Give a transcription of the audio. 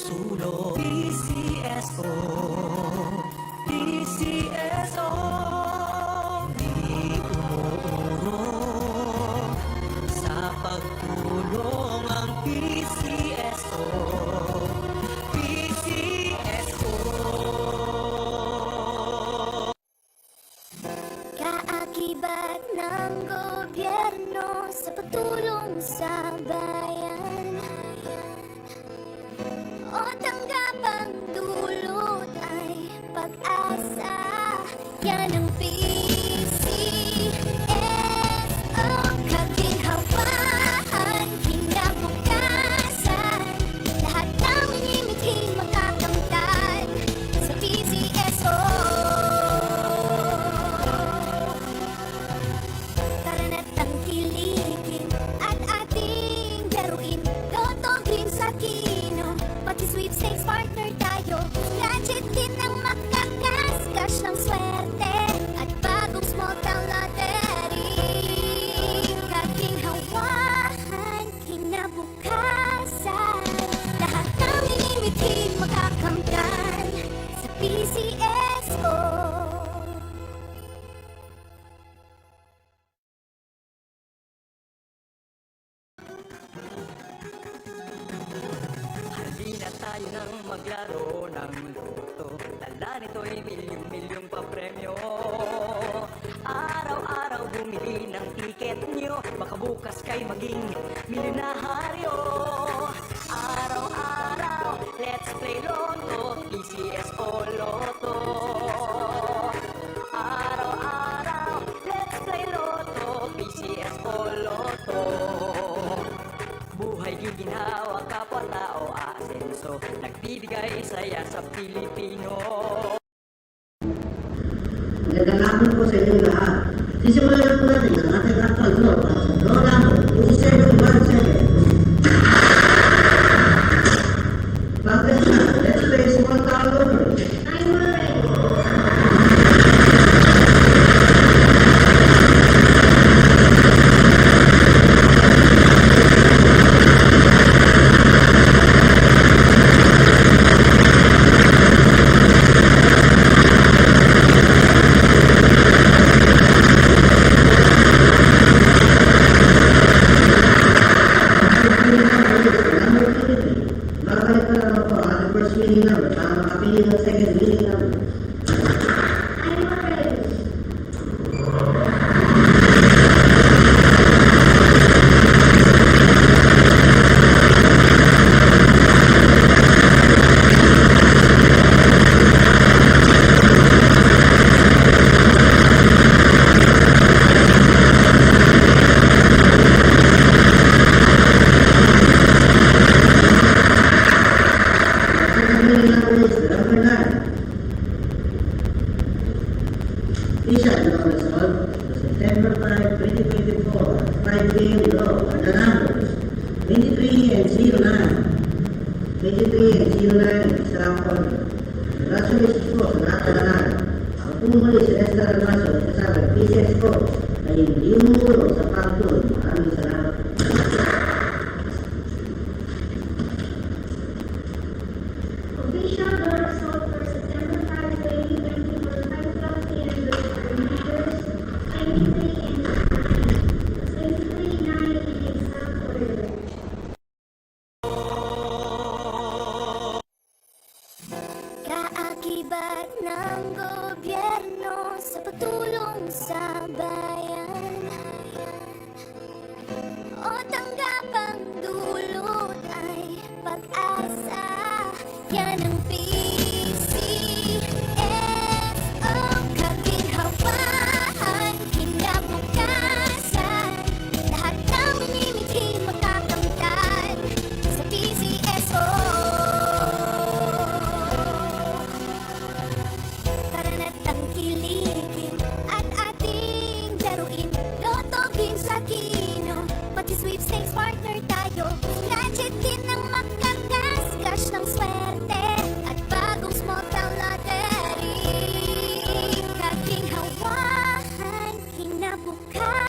sulong PCSO, PCSO. Di umuurong sa pagtulong ang PCSO, PCSO. Kaakibat ng gobyerno sa pagtulong sa bayan, o tanggapang dulot ay pag-asa. Yan ang PCSO, kaginhawaan, kinabukasan. Lahat ng minimiting makakamtan sa PCSO. Tara na't tangkilikin at ating laruin. Totogin sa kino, pati sweepstakes partner tayo. Gadget din ang makakas-cash ng swerte at bagong small town lottery. Kaginhawahan, kinabukasan. Lahat ng minimiting makakamtan sa PCSO. Halina tayo nang maglaro ng loto. Dala nito'y milyong-milyong papremyo. Araw-araw bumili ng tiket nyo, baka bukas kay maging milyonaryo. Araw-araw, let's play Lotto, PCSO Lotto. Araw-araw, let's play Lotto, PCSO Lotto. Buhay giginhawa, kapwa-tao asenso, nagbibigay saya sa Pilipino. Magandang hapon po sa inyo lahat. Sisimulan na po natin ang ating actual draw para sa draw number 2717. Pagkas na, let's play small town numbers. I'm ready. Babalik pa naman po ang ating first winning number para makapili ng second winning number. I'm ready. Second winning number is the number 9. Please check the number result. The September 5, 2024 5-game draw are the numbers 23 and 09. 23 and 09 sa round. Congratulations po sa lahat ng nanalo. Ako po muli si Lester Almaso at kasama PCS po na hindi umulong sa pagtuloy. Maraming salamat. Official draw result for September 5, 2024, 5:12 p.m. with our leaders 23 and 23, 9 in exact order. Kaakibat ng gobyerno sa pagtulong sa bayan, o tanggapang dulot ay pag-asa. Yan ang PCSO, kaginhawaan, kinabukasan. Lahat ng minimiting makakamtan sa PCSO. Tara na't tangkilikin at ating laruin. Totogin sa kino, pati sweepstakes partner tayo. Gadget din ang makakas-cash ng swerte at bagong small town lottery. Kaginhawahan, kinabukasan.